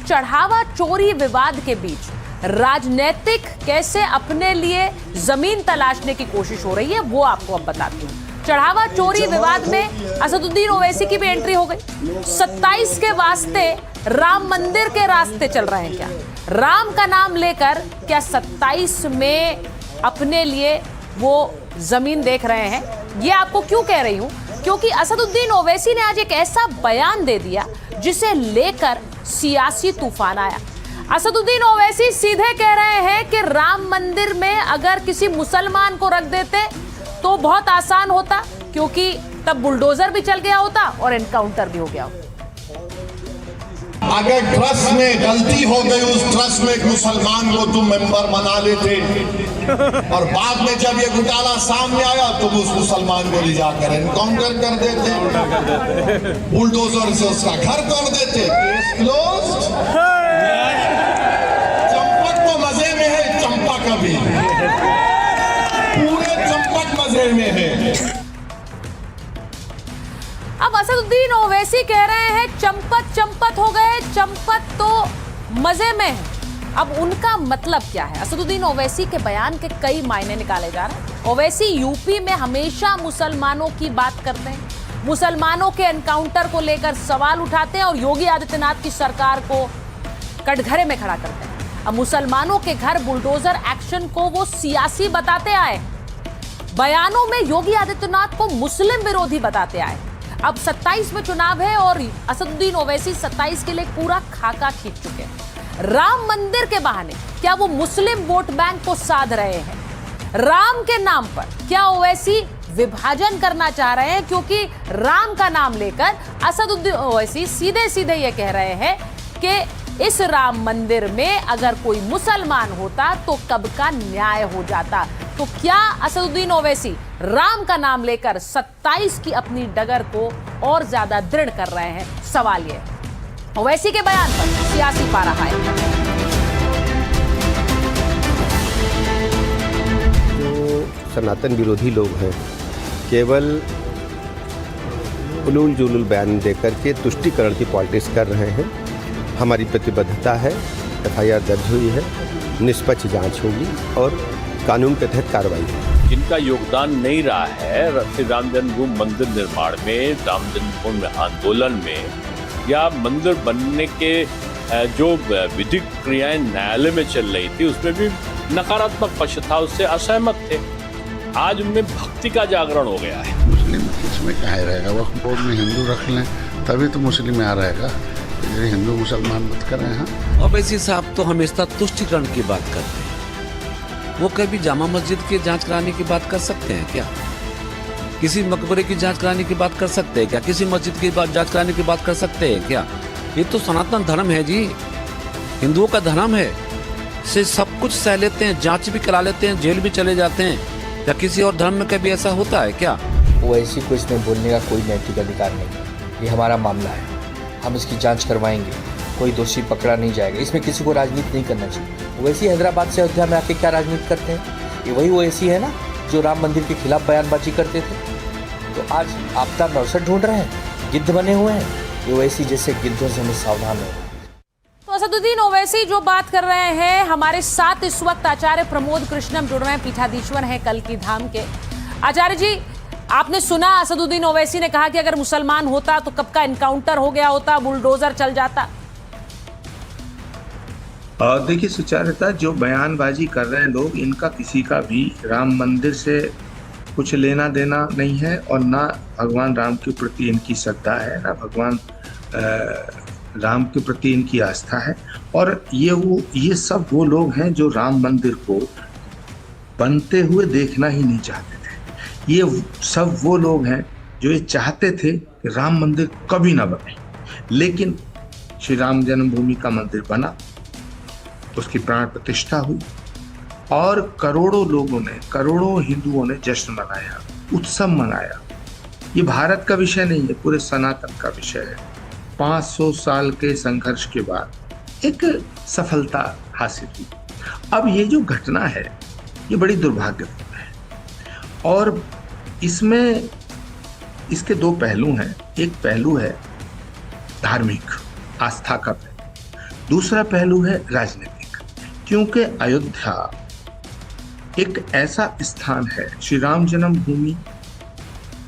चढ़ावा चोरी विवाद के बीच राजनीतिक कैसे अपने लिए जमीन तलाशने की कोशिश हो रही है वो आपको अब बताती हूँ। चढ़ावा चोरी विवाद में असदुद्दीन ओवैसी की भी एंट्री हो गई। 27 के वास्ते राम मंदिर के रास्ते चल रहे हैं क्या? राम का नाम लेकर क्या 27 में अपने लिए वो जमीन देख रहे हैं? ये आपको क्यों कह रही हूं? क्योंकि असदुद्दीन ओवैसी ने आज एक ऐसा बयान दे दिया जिसे लेकर सियासी तूफान आया। असदुद्दीन ओवैसी सीधे कह रहे हैं कि राम मंदिर में अगर किसी मुसलमान को रख देते तो बहुत आसान होता, क्योंकि तब बुलडोजर भी चल गया होता और एनकाउंटर भी हो गया होता। अगर ट्रस्ट में गलती हो गई, उस ट्रस्ट में एक मुसलमान को तुम मेंबर बना लेते और बाद में जब ये घोटाला सामने आया तो उस मुसलमान को ले जाकर एनकाउंटर कर देते, बुलडोजर से उसका घर तोड़ देते, केस क्लोज्ड। चंपक तो मजे में है, चंपा का भी पूरे चंपक मजे में है। अब असदुद्दीन ओवैसी कह रहे हैं चंपत हो गए, चंपत तो मजे में है। अब उनका मतलब क्या है? असदुद्दीन ओवैसी के बयान के कई मायने निकाले जा रहे हैं। ओवैसी यूपी में हमेशा मुसलमानों की बात करते हैं, मुसलमानों के एनकाउंटर को लेकर सवाल उठाते हैं और योगी आदित्यनाथ की सरकार को कटघरे में खड़ा करते हैं। अब मुसलमानों के घर बुलडोजर एक्शन को वो सियासी बताते आए, बयानों में योगी आदित्यनाथ को मुस्लिम विरोधी बताते आए। अब 27 में चुनाव है और असदुद्दीन ओवैसी 27 के लिए पूरा खाका खींच चुके हैं। राम मंदिर के बहाने क्या वो मुस्लिम वोट बैंक को साध रहे हैं? राम के नाम पर क्या ओवैसी विभाजन करना चाह रहे हैं? क्योंकि राम का नाम लेकर असदुद्दीन ओवैसी सीधे सीधे ये कह रहे हैं कि इस राम मंदिर में अगर कोई मुसलमान होता तो कब का न्याय हो जाता। तो क्या असदुद्दीन ओवैसी राम का नाम लेकर 27 की अपनी डगर को और ज्यादा दृढ़ कर रहे हैं? सवाल ये ओवैसी के बयान पर सियासी पारा है। जो सनातन विरोधी लोग हैं केवल उलूल जुलूल बयान देकर के तुष्टीकरण की पॉलिटिक्स कर रहे हैं। हमारी प्रतिबद्धता है, FIR दर्ज हुई है, निष्पक्ष जांच होगी और कानून के तहत कार्रवाई होगी। जिनका योगदान नहीं रहा है श्री राम जन्मभूमि मंदिर निर्माण में, राम जन्मभूमि आंदोलन में या मंदिर बनने के जो विधिक क्रियाएं न्यायालय में चल रही थी उसमें भी नकारात्मक पक्ष था, उससे असहमत थे। आज उनमें भक्ति का जागरण हो गया है। मुस्लिम किसमें कहा रहेगा, वक्फ बोर्ड में हिंदू रख लें तभी तो मुस्लिम यहाँ रहेगा, हिंदू मुसलमान मत करें। हाँ, ओवैसी साहब तो हमेशा तुष्टीकरण की बात करते हैं। वो कभी जामा मस्जिद की जांच कराने की बात कर सकते हैं क्या? किसी मकबरे की जांच कराने की बात कर सकते हैं क्या? किसी मस्जिद की जांच कराने की बात कर सकते हैं क्या? ये तो सनातन धर्म है जी, हिंदुओं का धर्म है। से सब कुछ सह लेते हैं, जांच भी करा लेते हैं, जेल भी चले जाते हैं। क्या किसी और धर्म में कभी ऐसा होता है क्या? ओवैसी को इसमें बोलने का कोई नैतिक अधिकार नहीं है। ये हमारा मामला है, हम इसकी जांच करवाएंगे, कोई दोषी पकड़ा नहीं जाएगा। इसमें किसी को राजनीति नहीं करना चाहिए। ओवैसी हैदराबाद से अयोध्या में आके क्या राजनीति करते हैं? ये वही ओवैसी है ना जो राम मंदिर के खिलाफ बयानबाजी करते थे। तो आज आपदा में अवसर ढूंढ रहे हैं, गिद्ध बने हुए हैं। ये ओवैसी जैसे गिद्धों से हमें सावधान रहना। तो असदुद्दीन ओवैसी जो बात कर रहे हैं, हमारे साथ इस वक्त आचार्य प्रमोद कृष्णम जुड़ रहे हैं, पीठाधीश्वर हैं कल्की धाम के। आचार्य जी, आपने सुना असदुद्दीन ओवैसी ने कहा कि अगर मुसलमान होता तो कब का एनकाउंटर हो गया होता, बुलडोजर चल जाता। देखिए सुचारुता, जो बयानबाजी कर रहे हैं लोग, इनका किसी का भी राम मंदिर से कुछ लेना देना नहीं है और ना भगवान राम के प्रति इनकी श्रद्धा है, ना भगवान राम के प्रति इनकी आस्था है। और ये सब वो लोग हैं जो राम मंदिर को बनते हुए देखना ही नहीं चाहते थे। ये सब वो लोग हैं जो ये चाहते थे कि राम मंदिर कभी ना बने, लेकिन श्री राम जन्मभूमि का मंदिर बना, उसकी प्राण प्रतिष्ठा हुई और करोड़ों लोगों ने, करोड़ों हिंदुओं ने जश्न मनाया, उत्सव मनाया। ये भारत का विषय नहीं है, पूरे सनातन का विषय है। 500 साल के संघर्ष के बाद एक सफलता हासिल हुई। अब ये जो घटना है ये बड़ी दुर्भाग्यपूर्ण है और इसमें इसके दो पहलू हैं। एक पहलू है धार्मिक आस्था का पहलू, दूसरा पहलू है राजनीतिक, क्योंकि अयोध्या एक ऐसा स्थान है, श्री राम जन्मभूमि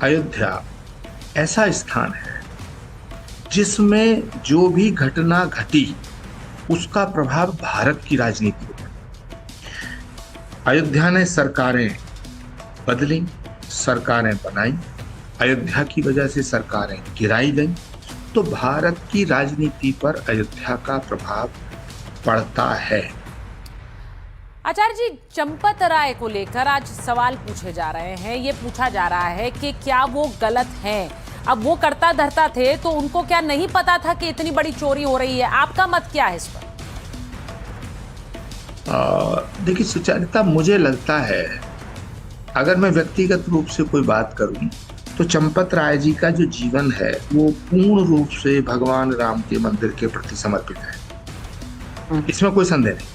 अयोध्या ऐसा स्थान है जिसमें जो भी घटना घटी उसका प्रभाव भारत की राजनीति पर। अयोध्या ने सरकारें बदली, सरकारें बनाई, अयोध्या की वजह से सरकारें गिराई गई, तो भारत की राजनीति पर अयोध्या का प्रभाव पड़ता है। आचार्य जी, चंपत राय को लेकर आज सवाल पूछे जा रहे हैं। ये पूछा जा रहा है कि क्या वो गलत हैं? अब वो करता धरता थे तो उनको क्या नहीं पता था कि इतनी बड़ी चोरी हो रही है? आपका मत क्या है इस पर? देखिए सुचारिता, मुझे लगता है अगर मैं व्यक्तिगत रूप से कोई बात करूं तो चंपत राय जी का जो जीवन है वो पूर्ण रूप से भगवान राम के मंदिर के प्रति समर्पित है, इसमें कोई संदेह नहीं।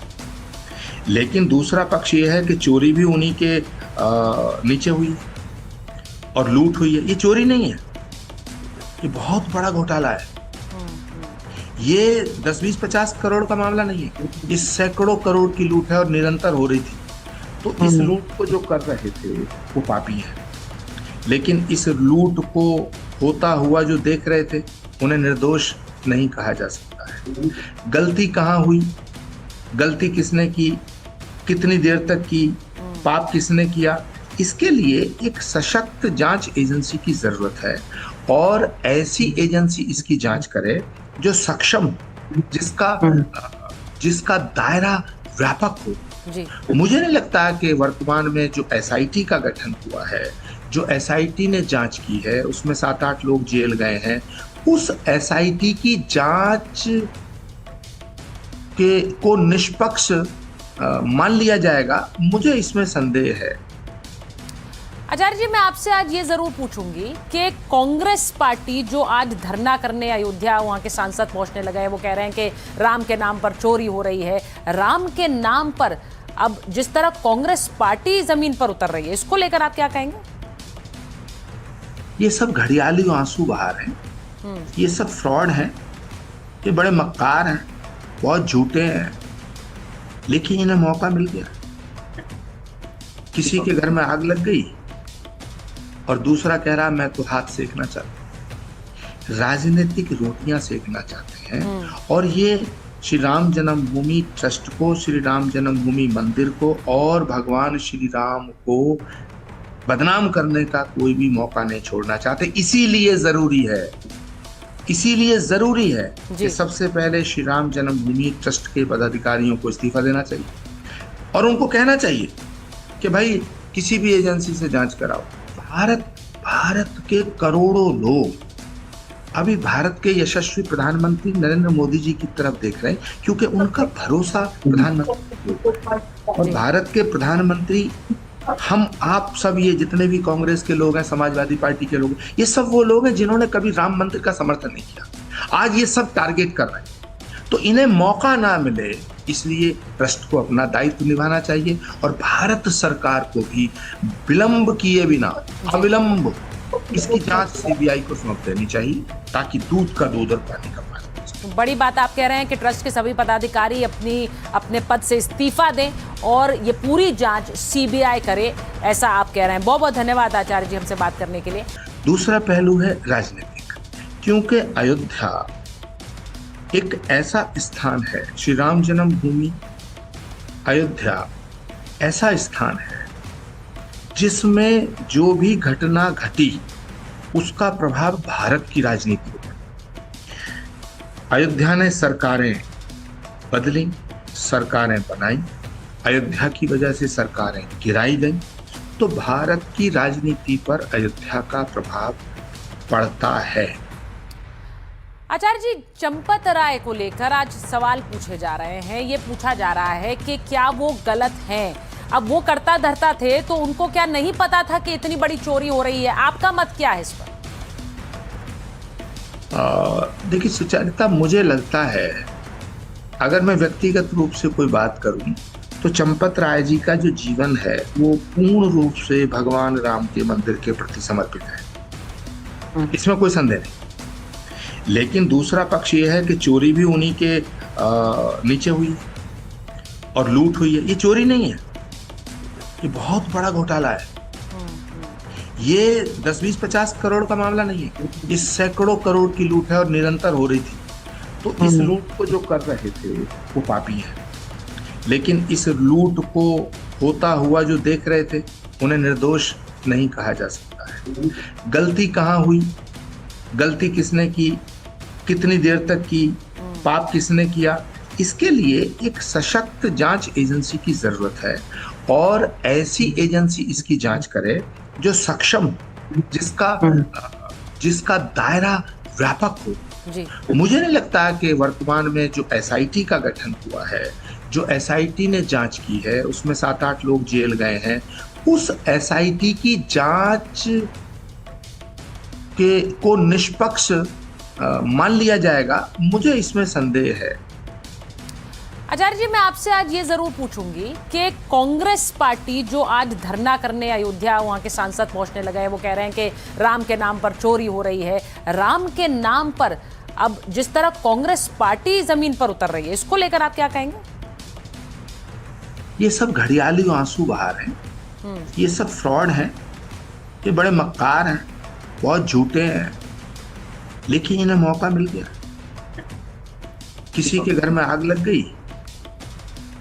लेकिन दूसरा पक्ष ये है कि चोरी भी उन्हीं के नीचे हुई है और लूट हुई है। ये चोरी नहीं है, ये बहुत बड़ा घोटाला है। ये 10-20-50 करोड़ का मामला नहीं है, ये सैकड़ों करोड़ की लूट है और निरंतर हो रही थी। तो इस लूट को जो कर रहे थे वो पापी है, लेकिन इस लूट को होता हुआ जो देख रहे थे उन्हें निर्दोष नहीं कहा जा सकता है। गलती कहाँ हुई, गलती किसने की, कितनी देर तक की, पाप किसने किया, इसके लिए एक सशक्त जांच एजेंसी की जरूरत है और ऐसी एजेंसी इसकी जांच करे जो सक्षम, जिसका दायरा व्यापक हो। जी। मुझे नहीं लगता कि वर्तमान में जो एसआईटी का गठन हुआ है, जो एसआईटी ने जांच की है उसमें 7-8 लोग जेल गए हैं, उस एसआईटी की जांच को निष्पक्ष मान लिया जाएगा, मुझे इसमें संदेह है। आचार्य जी, मैं आपसे आज ये जरूर पूछूंगी कि कांग्रेस पार्टी जो आज धरना करने अयोध्या, वहां के सांसद पहुंचने लगे हैं, वो कह रहे हैं कि राम के नाम पर चोरी हो रही है। राम के नाम पर अब जिस तरह कांग्रेस पार्टी जमीन पर उतर रही है, इसको लेकर आप क्या कहेंगे? ये सब घड़ियाली आंसू बहा रहे हैं, ये सब फ्रॉड हैं, ये बड़े मक्कार हैं, बहुत झूठे हैं, लेकिन इन्हें मौका मिल गया। किसी के घर में आग लग गई और दूसरा कह रहा मैं तो हाथ सेकना चाहता हूं, राजनीतिक रोटियां सेकना चाहते हैं। और ये श्री राम जन्मभूमि ट्रस्ट को, श्री राम जन्मभूमि मंदिर को और भगवान श्री राम को बदनाम करने का कोई भी मौका नहीं छोड़ना चाहते। इसीलिए जरूरी है कि सबसे पहले श्री राम जन्मभूमि ट्रस्ट के पदाधिकारियों को इस्तीफा देना चाहिए और उनको कहना चाहिए कि भाई किसी भी एजेंसी से जांच कराओ। भारत के करोड़ों लोग अभी भारत के यशस्वी प्रधानमंत्री नरेंद्र मोदी जी की तरफ देख रहे हैं, क्योंकि उनका भरोसा प्रधानमंत्री और भारत के प्रधानमंत्री, हम आप सब, ये जितने भी कांग्रेस के लोग हैं, समाजवादी पार्टी के लोग, ये सब वो लोग हैं जिन्होंने कभी राम मंदिर का समर्थन नहीं किया। आज ये सब टारगेट कर रहे हैं, तो इन्हें मौका ना मिले, इसलिए ट्रस्ट को अपना दायित्व निभाना चाहिए और भारत सरकार को भी विलंब किए बिना अविलंब इसकी जांच सीबीआई को सौंप देनी चाहिए, ताकि दूध का दूध और पानी का पानी। बड़ी बात आप कह रहे हैं कि ट्रस्ट के सभी पदाधिकारी अपने पद से इस्तीफा दें और ये पूरी जांच सीबीआई करे, ऐसा आप कह रहे हैं। बहुत बहुत धन्यवाद आचार्य जी हमसे बात करने के लिए। दूसरा पहलू है राजनीतिक, क्योंकि अयोध्या एक ऐसा स्थान है, श्री राम जन्मभूमि अयोध्या ऐसा स्थान है जिसमें जो भी घटना घटी उसका प्रभाव भारत की राजनीति पर। अयोध्या ने सरकारें बदली, सरकारें बनाई, अयोध्या की वजह से सरकारें गिराई गई, तो भारत की राजनीति पर अयोध्या का प्रभाव पड़ता है। आचार्य जी, चंपत राय को लेकर आज सवाल पूछे जा रहे हैं। ये पूछा जा रहा है कि क्या वो गलत हैं? अब वो करता धरता थे तो उनको क्या नहीं पता था कि इतनी बड़ी चोरी हो रही है? आपका मत क्या है इस पर? देखिए सुचारिता, मुझे लगता है अगर मैं व्यक्तिगत रूप से कोई बात करूं तो चंपत राय जी का जो जीवन है वो पूर्ण रूप से भगवान राम के मंदिर के प्रति समर्पित है, इसमें कोई संदेह नहीं। लेकिन दूसरा पक्ष ये है कि चोरी भी उन्हीं के नीचे हुई है और लूट हुई है। ये चोरी नहीं है, ये बहुत बड़ा घोटाला है। ये 10, 20, 50 करोड़ का मामला नहीं है, ये सैकड़ों करोड़ की लूट है और निरंतर हो रही थी। तो इस लूट को जो कर रहे थे वो पापी है, लेकिन इस लूट को होता हुआ जो देख रहे थे उन्हें निर्दोष नहीं कहा जा सकता है। गलती कहाँ हुई, गलती किसने की, कितनी देर तक की, पाप किसने किया, इसके लिए एक सशक्त जांच एजेंसी की जरूरत है और ऐसी एजेंसी इसकी जांच करे जो सक्षम, जिसका दायरा व्यापक हो। जी। मुझे नहीं लगता कि वर्तमान में जो एसआईटी का गठन हुआ है, जो एसआईटी ने जांच की है, उसमें 7-8 लोग जेल गए हैं, उस एसआईटी की जांच को निष्पक्ष मान लिया जाएगा, मुझे इसमें संदेह है। आचार्य जी, मैं आपसे आज ये जरूर पूछूंगी कि कांग्रेस पार्टी जो आज धरना करने अयोध्या, वहां के सांसद पहुंचने लगे हैं, वो कह रहे हैं कि राम के नाम पर चोरी हो रही है। राम के नाम पर अब जिस तरह कांग्रेस पार्टी जमीन पर उतर रही है, इसको लेकर आप क्या कहेंगे? ये सब घड़ियाली आंसू बहा रहे हैं, ये सब फ्रॉड हैं, ये बड़े मक्कार हैं, बहुत झूठे हैं, लेकिन इन्हें मौका मिल गया। किसी के घर में आग लग गई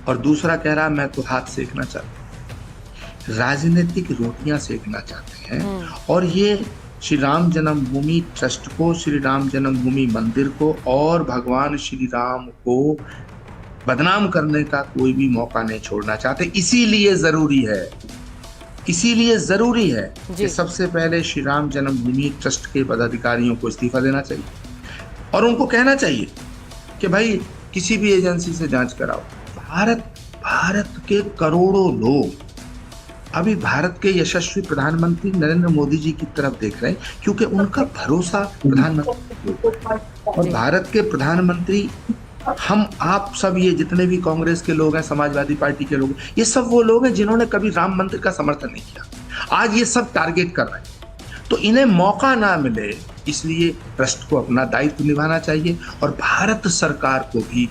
और दूसरा कह रहा मैं तो हाथ सेकना चाहता हूं, राजनीतिक रोटियां सेकना चाहते हैं। और ये श्री राम जन्मभूमि ट्रस्ट को, श्री राम जन्मभूमि मंदिर को और भगवान श्री राम को बदनाम करने का कोई भी मौका नहीं छोड़ना चाहते। इसीलिए जरूरी है कि सबसे पहले श्री राम जन्मभूमि ट्रस्ट के पदाधिकारियों को इस्तीफा देना चाहिए और उनको कहना चाहिए कि भाई किसी भी एजेंसी से जांच कराओ। भारत के करोड़ों लोग अभी भारत के यशस्वी प्रधानमंत्री नरेंद्र मोदी जी की तरफ देख रहे हैं, क्योंकि उनका भरोसा प्रधानमंत्री और भारत के प्रधानमंत्री, हम आप सब, ये जितने भी कांग्रेस के लोग हैं, समाजवादी पार्टी के लोग, ये सब वो लोग हैं जिन्होंने कभी राम मंदिर का समर्थन नहीं किया। आज ये सब टारगेट कर रहे हैं, तो इन्हें मौका ना मिले, इसलिए ट्रस्ट को अपना दायित्व निभाना चाहिए और भारत सरकार को भी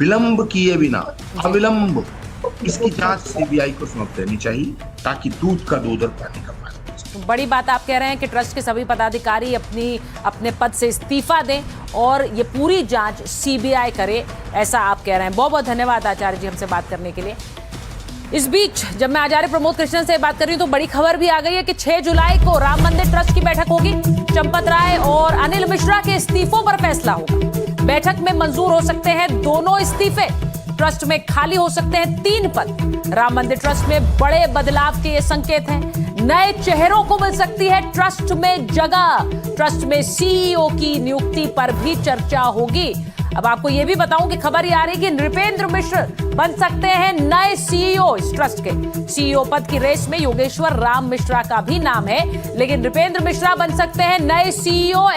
विलंब किए बिना अविलंब इसकी जांच सीबीआई को सौंप देनी चाहिए, ताकि दूध का दूध और पानी का पानी। बड़ी बात आप कह रहे हैं कि ट्रस्ट के सभी पदाधिकारी अपने पद से इस्तीफा दें और ये पूरी जांच सीबीआई करे, ऐसा आप कह रहे हैं। बहुत बहुत धन्यवाद आचार्य जी हमसे बात करने के लिए। इस बीच जब मैं आचार्य प्रमोद कृष्णन से बात कर रही हूं तो बड़ी खबर भी आ गई है कि 6 जुलाई को राम मंदिर ट्रस्ट की बैठक होगी। चंपत राय और अनिल मिश्रा के इस्तीफों पर फैसला होगा। बैठक में मंजूर हो सकते हैं दोनों इस्तीफे, ट्रस्ट में खाली हो सकते हैं 3 पद। राम मंदिर ट्रस्ट में बड़े बदलाव के ये संकेत हैं। नए चेहरों को मिल सकती है ट्रस्ट में जगह। ट्रस्ट में सीईओ की नियुक्ति पर भी चर्चा होगी। अब आपको यह भी बताऊं कि खबर ये आ रही है कि नृपेंद्र मिश्र बन सकते हैं नए सीईओ। इस ट्रस्ट के सीईओ पद की रेस में योगेश्वर राम मिश्रा का भी नाम है, लेकिन नृपेंद्र मिश्रा बन सकते हैं नए सीईओ।